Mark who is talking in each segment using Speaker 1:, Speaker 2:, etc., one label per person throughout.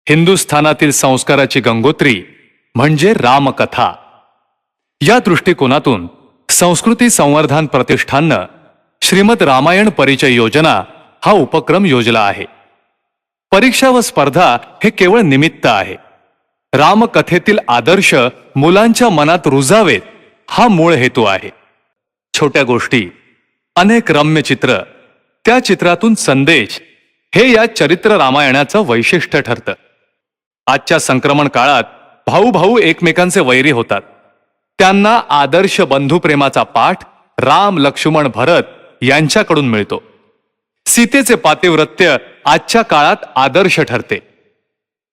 Speaker 1: हिंदुस्थानातील संस्काराची गंगोत्री म्हणजे रामकथा. या दृष्टिकोनातून संस्कृती संवर्धन प्रतिष्ठाननं श्रीमद रामायण परिचय योजना हा उपक्रम योजला आहे. परीक्षा व स्पर्धा हे केवळ निमित्त आहे. रामकथेतील आदर्श मुलांच्या मनात रुजावेत हा मूळ हेतू आहे. छोट्या गोष्टी, अनेक रम्य चित्र, त्या चित्रातून संदेश हे या चरित्र रामायणाचं वैशिष्ट्य ठरतं. आजच्या संक्रमण काळात भाऊ भाऊ एकमेकांचे वैरी होतात. त्यांना आदर्श बंधुप्रेमाचा पाठ राम, लक्ष्मण, भरत यांच्याकडून मिळतो. सीतेचे पातिव्रत्य आजच्या काळात आदर्श ठरते.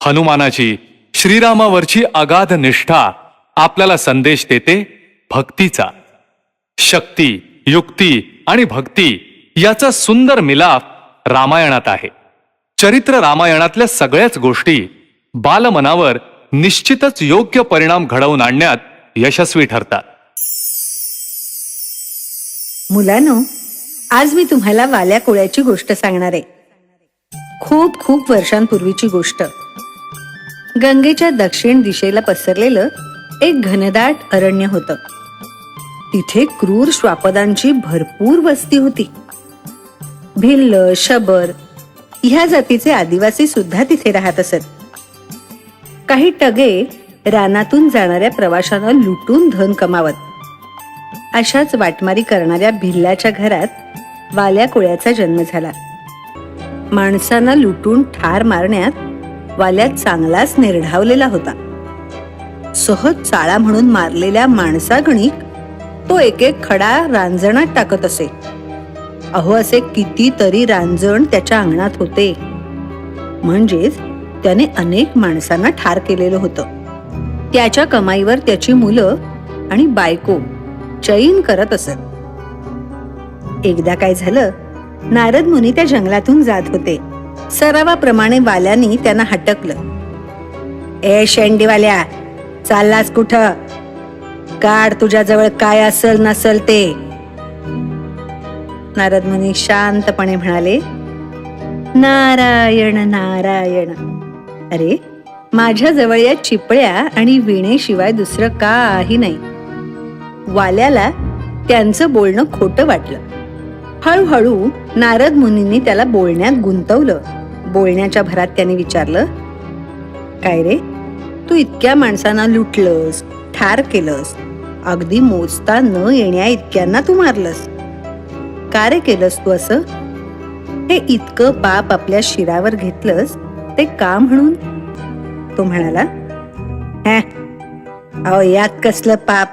Speaker 1: हनुमानाची श्रीरामावरची अगाध निष्ठा आपल्याला संदेश देते भक्तीचा. शक्ती, युक्ती आणि भक्ती याचा सुंदर मिलाफ रामायणात आहे. चरित्र रामायणातल्या सगळ्याच गोष्टी बालमनावर निश्चितच योग्य परिणाम घडवून आणण्यात यशस्वी ठरतात.
Speaker 2: मुलांनो, आज मी तुम्हाला वाल्या कोळ्याची गोष्ट सांगणार आहे. खूप खूप वर्षांपूर्वीची गोष्ट. गंगेच्या दक्षिण दिशेला पसरलेलं एक घनदाट अरण्य होतं. तिथे क्रूर श्वापदांची भरपूर वस्ती होती. भिल्ल, शबर ह्या जातीचे आदिवासी सुद्धा तिथे राहत असत. काही टगे रानातून जाणाऱ्या प्रवाशांना लुटून धन कमावत. अशाच वाटमारी करणाऱ्या भिल्लाच्या घरात वाल्या कोळ्याचा जन्म झाला. माणसांना लुटून ठार मारण्यात वाल्या चांगलाच निर्ढावलेला होता. सहज चाळा म्हणून मारलेल्या माणसागणिक तो एक एक खडा रांजणात टाकत असे. अहो, असे कितीतरी रांजण त्याच्या अंगणात होते. म्हणजेच त्याने अनेक माणसांना ठार केलेलं होतं. त्याच्या कमाईवर त्याची मुलं आणि बायको चैन करत असत. एकदा काय झालं, नारद मुनी त्या जंगलातून जात होते. सरावाप्रमाणे वाल्यानी त्यांना हटकलं. ए शेंडीवाल्या, चाललास कुठं? काढ तुझ्याजवळ काय असल नसल ते. नारद मुनी शांतपणे म्हणाले, नारायण नारायण. अरे, माझ्याजवळ या चिपळ्या आणि विणेशिवाय दुसरं काही नाही. वाल्याला त्यांचं बोलणं खोटं वाटलं. हळूहळू नारद मुनींनी त्याला बोलण्यात गुंतवलं. बोलण्याच्या भरात त्याने विचारलं, काय रे, तू इतक्या माणसांना लुटलंस, ठार केलंस, अगदी मोजता न येण्या इतक्यांना तू मारलंस. का रे केलंस तू असं? हे इतकं पाप आपल्या शिरावर घेतलंस ते का म्हणून? तो म्हणाला, अहो, यात कसलं पाप?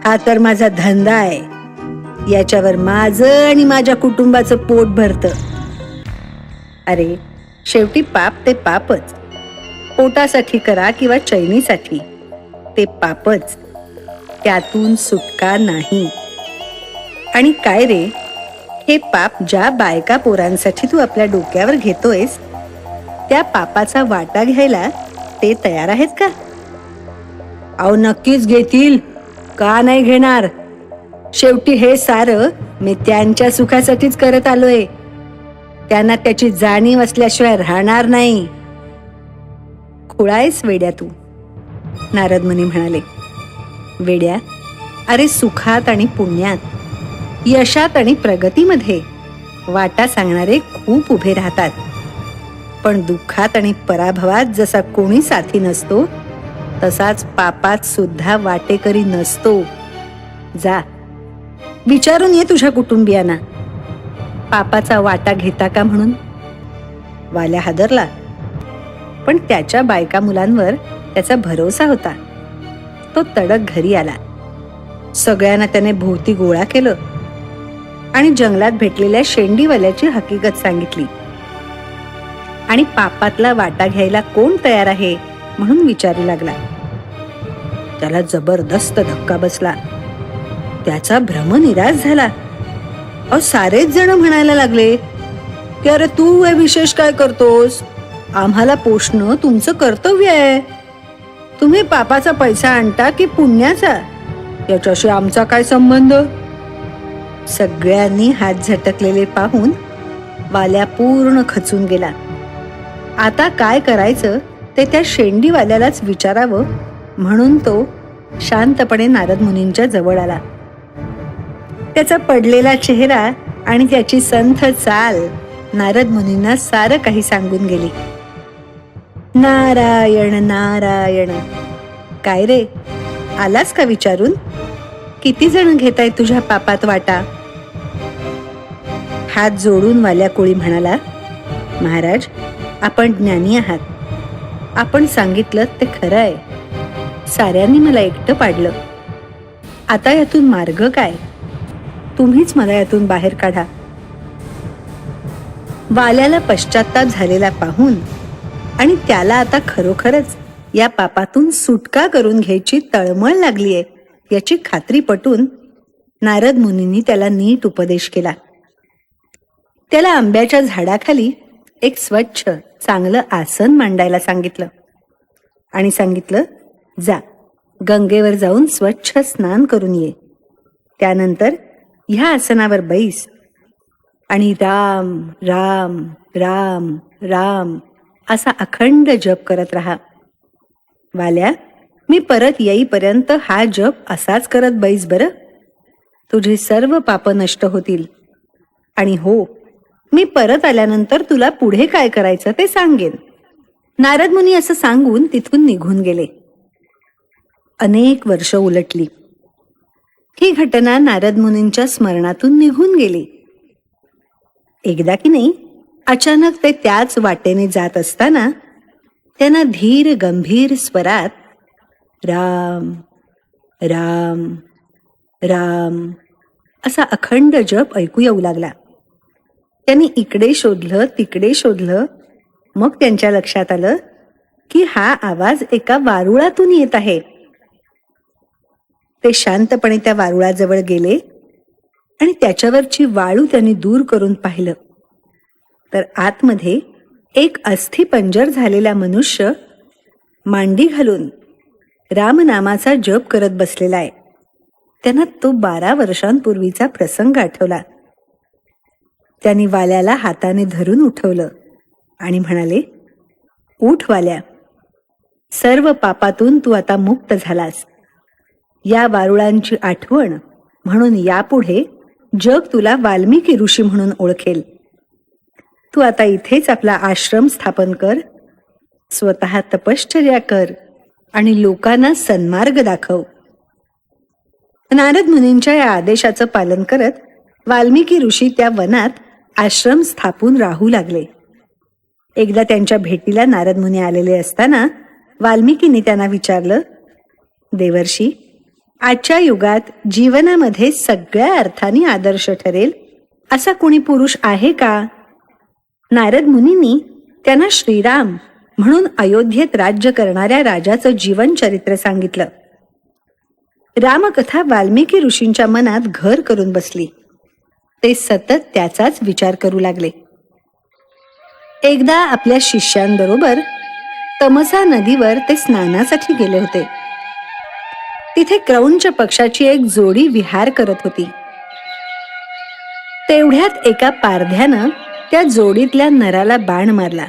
Speaker 2: हा तर माझा धंदा आहे. याच्यावर माझं आणि माझ्या कुटुंबाचं पोट भरतं. अरे, शेवटी पाप ते पापच. पोटासाठी करा किंवा चैनीसाठी, ते पापच. त्यातून सुटका नाही. आणि काय रे, हे पाप ज्या बायका पोरांसाठी तू आपल्या डोक्यावर घेतोयस, त्या पापाचा वाटा घ्यायला ते तयार आहेत का? अहो, नक्कीच घेतील. का नाही घेणार? शेवटी हे सारं मी त्यांच्या सुखासाठीच करत आलोय. त्यांना त्याची जाणीव असल्याशिवाय राहणार नाही. खुळायस वेड्या तू, नारद मुनी म्हणाले. वेड्या, अरे, सुखात आणि पुण्यात, यशात आणि प्रगतीमध्ये वाटा सांगणारे खूप उभे राहतात. पण दुःखात आणि पराभवात जसा कोणी साथी नसतो, तसाच पापात सुद्धा वाटेकरी नसतो. जा, विचारून ये तुझ्या कुटुंबियांना, पापाचा वाटा घेता का म्हणून. वाल्या हादरला, पण त्याच्या बायका मुलांवर त्याचा भरोसा होता. तो तडक घरी आला. सगळ्यांना त्याने भोवती गोळा केलं आणि जंगलात भेटलेल्या शेंडीवाल्याची हकीकत सांगितली. आणि पापातला वाटा घ्यायला कोण तयार आहे म्हणून विचारू लागला. त्याला जबरदस्त धक्का बसला. त्याचा भ्रमनिरास झाला. अहो, सारेच जण म्हणायला लागले की अरे, तू हे विशेष काय करतोस? आम्हाला पोषणं तुमचं कर्तव्य आहे. तुम्ही पापाचा पैसा आणता की पुण्याचा, याच्याशी आमचा काय संबंध? सगळ्यांनी हात झटकलेले पाहून वाल्या पूर्ण खचून गेला. आता काय करायचं ते त्या शेंडीवाल्यालाच विचारावं म्हणून तो शांतपणे नारद मुनींच्या जवळ आला. त्याचा पडलेला चेहरा आणि त्याची संथ चाल नारद मुनींना सारं काही सांगून गेली. नारायण नारायण. काय रे, आलास का विचारून? किती जण घेताय तुझ्या पापात वाटा? हात जोडून वाल्या कोळी म्हणाला, महाराज, आपण ज्ञानी आहात. आपण सांगितलं ते खरं आहे. साऱ्यांनी मला एकटं पाडलं. आता यातून मार्ग काय? तुम्हीच मला यातून बाहेर काढा. वाल्याला पश्चात्ताप झालेला पाहून आणि त्याला आता खरोखरच या पापातून सुटका करून घ्यायची तळमळ लागलीये याची खात्री पटून नारद मुनींनी त्याला नीट उपदेश केला. त्याला आंब्याच्या झाडाखाली एक स्वच्छ चांगलं आसन मांडायला सांगितलं आणि सांगितलं, जा गंगेवर जाऊन स्वच्छ स्नान करून ये. त्यानंतर ह्या आसनावर बैस आणि राम राम राम राम असा अखंड जप करत राहा. वाल्या, मी परत येईपर्यंत हा जप असाच करत बैस बरं. तुझे सर्व पाप नष्ट होतील. आणि हो, मी परत आल्यानंतर तुला पुढे काय करायचं ते सांगेन. नारद मुनी असं सांगून तिथून निघून गेले. अनेक वर्ष उलटली. ही घटना नारद मुनींच्या स्मरणातून निघून गेली. एकदा की नाही, अचानक ते त्याच वाटेने जात असताना त्यांना धीर गंभीर स्वरात राम राम राम असा अखंड जप ऐकू येऊ लागला. त्यांनी इकडे शोधलं तिकडे शोधलं. मग त्यांच्या लक्षात आलं की हा आवाज एका वारुळातून येत आहे. ते शांतपणे त्या वारुळाजवळ गेले आणि त्याच्यावरची वाळू त्यांनी दूर करून पाहिलं तर आतमध्ये एक अस्थिपंजर झालेला मनुष्य मांडी घालून रामनामाचा जप करत बसलेला आहे. त्यांना तो 12 वर्षांपूर्वीचा प्रसंग आठवला. त्यांनी वाल्याला हाताने धरून उठवलं आणि म्हणाले, उठ वाल्या, सर्व पापातून तू आता मुक्त झालास. या वारुळांची आठवण म्हणून यापुढे जग तुला वाल्मिकी ऋषी म्हणून ओळखेल. तू आता इथेच आपला आश्रम स्थापन कर, स्वतः तपश्चर्या कर आणि लोकांना सन्मार्ग दाखव. नारद मुनींच्या या आदेशाचं पालन करत वाल्मिकी ऋषी त्या वनात आश्रम स्थापून राहू लागले. एकदा त्यांच्या भेटीला नारद मुनी आलेले असताना वाल्मिकीने त्यांना विचारलं, देवर्षी, आजच्या युगात जीवनामध्ये सगळ्या अर्थाने आदर्श ठरेल असा कोणी पुरुष आहे का? नारद मुनींनी त्यांना श्रीराम म्हणून अयोध्येत राज्य करणाऱ्या राजाचं जीवन चरित्र सांगितलं. रामकथा वाल्मिकी ऋषींच्या मनात घर करून बसली. ते सतत त्याचाच विचार करू लागले. एकदा आपल्या शिष्यांबरोबर तमसा नदीवर ते स्नानासाठी गेले होते. तिथे क्रौंच पक्षाची एक जोडी विहार करत होती. तेवढ्यात एका पारध्यानं त्या जोडीतल्या नराला बाण मारला.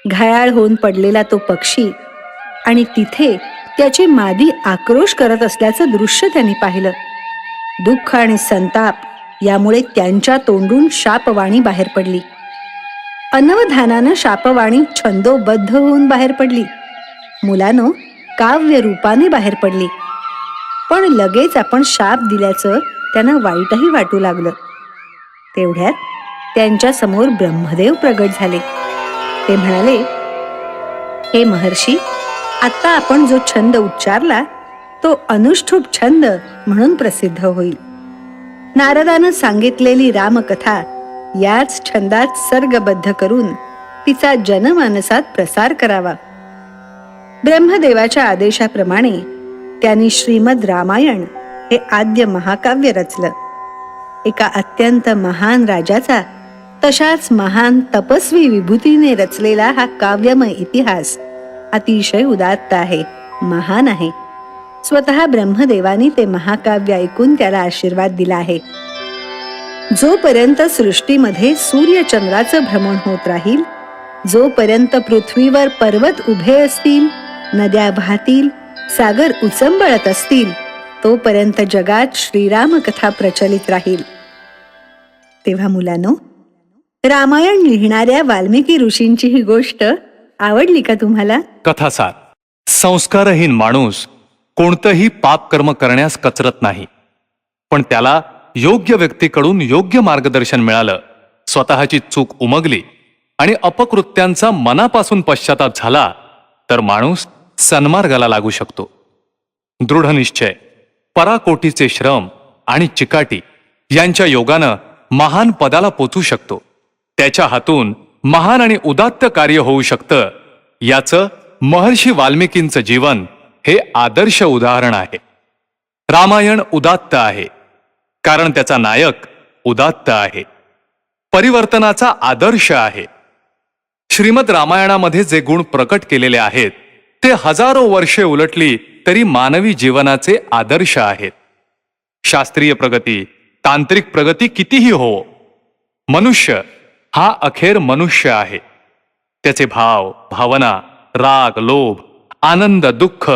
Speaker 2: घायाळ होऊन पडलेला तो पक्षी आणि तिथे त्याची मादी आक्रोश करत असल्याचं दृश्य त्यांनी पाहिलं. दुःख आणि संताप यामुळे त्यांच्या तोंडून शापवाणी बाहेर पडली. अनवधानानं शापवाणी छंदोबद्ध होऊन बाहेर पडली. मुलानो, काव्य रूपाने बाहेर पडली. पण लगेच आपण शाप दिल्याचं त्यांना वाईटही वाटू लागलं. तेवढ्यात त्यांच्या समोर ब्रह्मदेव प्रगट झाले. ते म्हणाले, हे महर्षी, आता आपण जो छंद उच्चारला तो अनुष्ठुप छंद म्हणून प्रसिद्ध होईल. नारदानं सांगितलेली रामकथा याच छंदात सर्गबद्ध करून तिचा जनमानसात प्रसार करावा. ब्रह्मदेवाच्या आदेशाप्रमाणे त्यांनी श्रीमद रामायण हे आद्य महाकाव्य रचलं. एका अत्यंत महान राजाचा तशाच महान तपस्वी विभूतीने रचलेला हा काव्यमय इतिहास अतिशय उदात्त आहे, महान आहे. स्वतः ब्रह्मदेवानी ते महाकाव्य ऐकून त्याला आशीर्वाद दिला आहे. जोपर्यंत सृष्टीमध्ये सूर्यचंद्राचं भ्रमण होत राहील जोपर्यंत पृथ्वीवर पर्वत उभे असतील, नद्या वाहतील, सागर उचंबळत असतील, तोपर्यंत जगात श्रीराम कथा प्रचलित राहील. तेव्हा मुलांनो, रामायण लिहिणाऱ्या वाल्मिकी ऋषींची ही गोष्ट आवडली का तुम्हाला?
Speaker 1: कथासार. संस्कारहीन माणूस कोणतंही पापकर्म करण्यास कचरत नाही, पण त्याला योग्य व्यक्तीकडून योग्य मार्गदर्शन मिळालं, स्वतःची चूक उमगली आणि अपकृत्यांचा मनापासून पश्चाताप झाला तर माणूस सन्मार्गाला लागू शकतो. दृढनिश्चय, पराकोटीचे श्रम आणि चिकाटी यांच्या योगानं महान पदाला पोचू शकतो. त्याच्या हातून महान आणि उदात्त कार्य होऊ शकतं. याचं महर्षी वाल्मिकींचं जीवन हे आदर्श उदाहरण आहे. रामायण उदात्त आहे कारण त्याचा नायक उदात्त आहे, परिवर्तनाचा आदर्श आहे. श्रीमद रामायणामध्ये जे गुण प्रकट केलेले आहेत ते हजारो वर्षे उलटली तरी मानवी जीवनाचे आदर्श आहेत. शास्त्रीय प्रगती, तांत्रिक प्रगती कितीही हो, मनुष्य हा अखेर मनुष्य आहे. त्याचे भाव, भावना, राग, लोभ, आनंद, दुःख,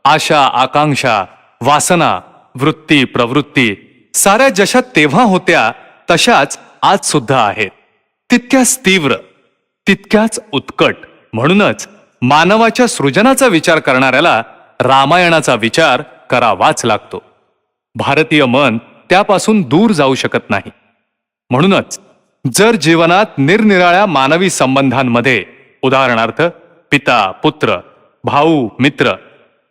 Speaker 1: आशा, आकांक्षा, वासना, वृत्ती, प्रवृत्ती साऱ्या जशा तेव्हा होत्या तशाच आज सुद्धा आहेत. तितक्याच तीव्र, तितक्याच उत्कट. म्हणूनच मानवाच्या सृजनाचा विचार करणाऱ्याला रामायणाचा विचार करावाच लागतो. भारतीय मन त्यापासून दूर जाऊ शकत नाही. म्हणूनच जर जीवनात निरनिराळ्या मानवी संबंधांमध्ये, उदाहरणार्थ पिता पुत्र, भाऊ मित्र,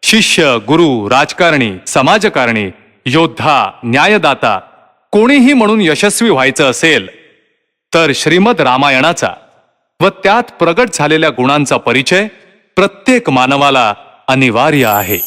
Speaker 1: शिष्य गुरु, राजकारणी, समाजकारणी, योद्धा, न्यायदाता कोणीही म्हणून यशस्वी व्हायचं असेल तर श्रीमद रामायणाचा व त्यात प्रगट झालेल्या गुणांचा परिचय प्रत्येक मानवाला अनिवार्य आहे.